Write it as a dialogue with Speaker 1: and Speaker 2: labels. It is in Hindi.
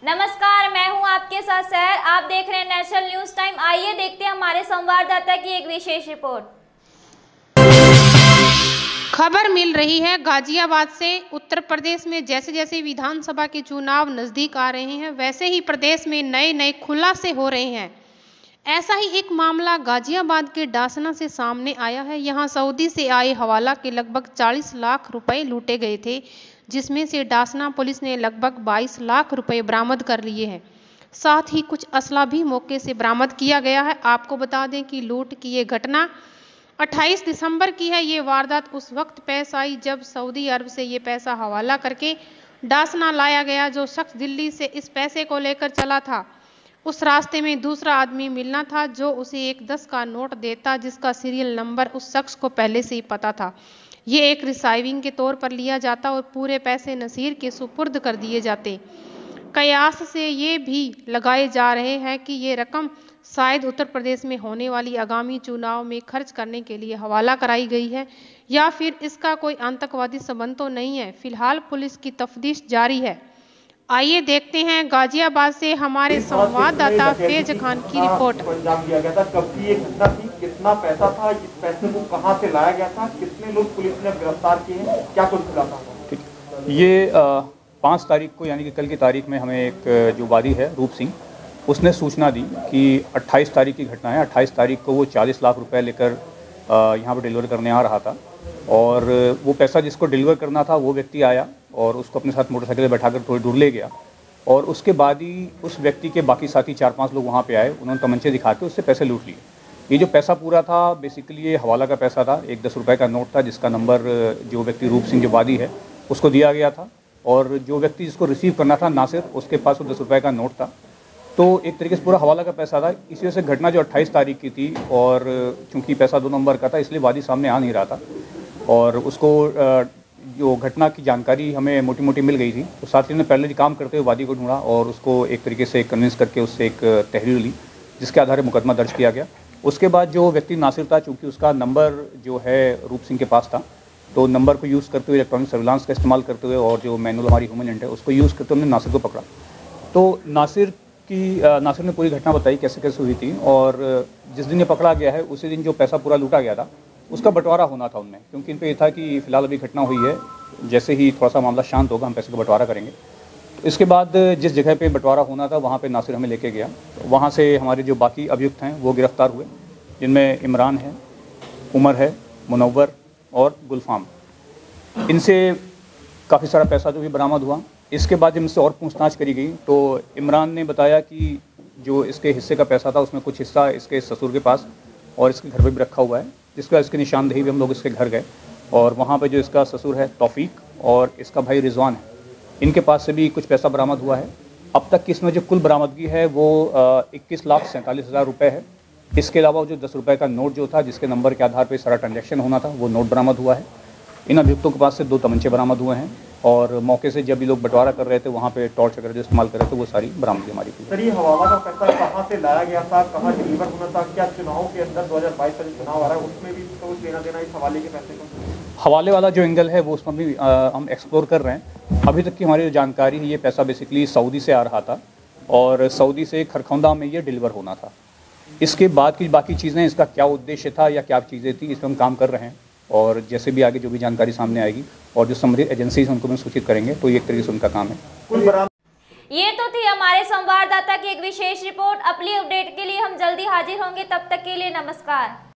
Speaker 1: नमस्कार, मैं हूं आपके साथ सहर। आप देख रहे हैं नेशनल न्यूज टाइम। आइए देखते हैं हमारे संवाददाता की एक विशेष रिपोर्ट।
Speaker 2: खबर मिल रही है गाजियाबाद से। उत्तर प्रदेश में जैसे जैसे विधानसभा के चुनाव नजदीक आ रहे हैं, वैसे ही प्रदेश में नए नए खुलासे हो रहे हैं। ऐसा ही एक मामला गाजियाबाद के डासना से सामने आया है। यहां सऊदी से आए हवाला के लगभग 40 लाख रुपए लूटे गए थे, जिसमें से डासना पुलिस ने लगभग 22 लाख रुपए बरामद कर लिए हैं। साथ ही कुछ असला भी मौके से बरामद किया गया है। आपको बता दें कि लूट की ये घटना 28 दिसंबर की है। ये वारदात उस वक्त पेश आई जब सऊदी अरब से ये पैसा हवाला करके डासना लाया गया। जो शख्स दिल्ली से इस पैसे को लेकर चला था, उस रास्ते में दूसरा आदमी मिलना था जो उसे एक 10 का नोट देता, जिसका सीरियल नंबर उस शख्स को पहले से ही पता था। ये एक रिसाइविंग के तौर पर लिया जाता और पूरे पैसे नसीर के सुपुर्द कर दिए जाते। कयास से ये भी लगाए जा रहे हैं कि ये रकम शायद उत्तर प्रदेश में होने वाली आगामी चुनाव में खर्च करने के लिए हवाला कराई गई है, या फिर इसका कोई आतंकवादी संबंध तो नहीं है। फिलहाल पुलिस की तफ्तीश जारी है। आइए देखते हैं गाजियाबाद से हमारे संवाददाता फैज खान की रिपोर्ट।
Speaker 3: अंजाम दिया गया था, कब की ये घटना थी, कितना पैसा था, इस पैसे को कहां से लाया गया था, कितने लोग पुलिस ने गिरफ्तार किए हैं, क्या कुछ खुलासा हुआ?
Speaker 4: ये 5 तारीख को यानी कि कल की तारीख में हमें एक जो वादी है रूप सिंह, उसने सूचना दी कि 28 तारीख की घटना है। 28 तारीख को वो 40 लाख रुपए लेकर यहाँ पर डिलीवर करने आ रहा था, और वो पैसा जिसको डिलीवर करना था वो व्यक्ति आया और उसको अपने साथ मोटरसाइकिल पर बैठाकर थोड़ी दूर ले गया। और उसके बाद ही उस व्यक्ति के बाकी साथी 4-5 लोग वहाँ पे आए। उन्होंने तमंचे दिखा के उससे पैसे लूट लिए। ये जो पैसा पूरा था बेसिकली ये हवाला का पैसा था। एक 10 रुपये का नोट था जिसका नंबर जो व्यक्ति रूप सिंह जो वादी है उसको दिया गया था, और जो व्यक्ति जिसको रिसीव करना था नासिर, उसके पास वो 10 रुपये का नोट था। तो एक तरीके से पूरा हवाला का पैसा था। इसी वजह से घटना जो 28 तारीख की थी, और चूँकि पैसा 2 नंबर का था इसलिए वादी सामने आ नहीं रहा था, और उसको जो घटना की जानकारी हमें मोटी मोटी मिल गई थी। तो साथी ने पहले काम करते हुए वादी को ढूंढा और उसको एक तरीके से कन्विंस करके उससे एक तहरीर ली, जिसके आधार पर मुकदमा दर्ज किया गया। उसके बाद जो व्यक्ति नासिर था, चूँकि उसका नंबर जो है रूप सिंह के पास था, तो नंबर को यूज़ करते हुए, इलेक्ट्रॉनिक सर्विलांस का इस्तेमाल करते हुए और जो मैनुअल हमारी ह्यूमन एजेंट है उसको यूज़ करते हुए हमने नासिर को पकड़ा। तो नासिर ने पूरी घटना बताई कैसे कैसे हुई थी, और जिस दिन ये पकड़ा गया है उसी दिन जो पैसा पूरा लूटा गया था उसका बंटवारा होना था उनमें, क्योंकि इन पे ये था कि फ़िलहाल अभी घटना हुई है, जैसे ही थोड़ा सा मामला शांत होगा हम पैसे का बंटवारा करेंगे। तो इसके बाद जिस जगह पे बंटवारा होना था वहाँ पे नासिर हमें लेके गया। तो वहाँ से हमारे जो बाकी अभियुक्त हैं वो गिरफ्तार हुए, जिनमें इमरान है, उमर है, मुनव्वर और गुलफाम। इनसे काफ़ी सारा पैसा जो भी बरामद हुआ। इसके बाद जब इनसे और पूछताछ करी गई तो इमरान ने बताया कि जो इसके हिस्से का पैसा था उसमें कुछ हिस्सा इसके ससुर के पास और इसके घर पे भी रखा हुआ है, जिसके बाद इसकी निशानदेही भी हम लोग इसके घर गए, और वहाँ पे जो इसका ससुर है तौफीक और इसका भाई रिजवान है, इनके पास से भी कुछ पैसा बरामद हुआ है। अब तक की इसमें जो कुल बरामदगी है वो 21,47,000 रुपये है। इसके अलावा जो 10 रुपये का नोट जो था, जिसके नंबर के आधार पर सारा ट्रांजैक्शन होना था, वो नोट बरामद हुआ है। इन अभियुक्तों के पास से 2 तमंचे बरामद हुए हैं, और मौके से जब ये लोग बंटवारा कर रहे थे वहाँ पे टॉर्च वगैरह जो इस्तेमाल कर रहे थे वो सारी बरामदगी हमारी थी।
Speaker 3: सर, ये हवाला का पैसा कहाँ से लाया गया था, कहाँ डिलीवर होना था, क्या चुनाव के अंदर 2022 का जो चुनाव आ रहा है उसमें भी तो लेना देना इस हवाले के पैसे का?
Speaker 4: हवाले वाला जो एंगल है वो उसमें भी हम एक्सप्लोर कर रहे हैं। अभी तक की हमारी जो जानकारी है, ये पैसा बेसिकली सऊदी से आ रहा था और सऊदी से खरखौंदा में ये डिलीवर होना था। इसके बाद की बाकी चीज़ें, इसका क्या उद्देश्य था या क्या चीज़ें थी, इस पर हम काम कर रहे हैं, और जैसे भी आगे जो भी जानकारी सामने आएगी और जो संबंधित एजेंसी हैं उनको भी सूचित करेंगे, तो ये एक तरीके से उनका काम है।
Speaker 1: ये तो थी हमारे संवाददाता की एक विशेष रिपोर्ट। अगली अपडेट के लिए हम जल्दी हाजिर होंगे, तब तक के लिए नमस्कार।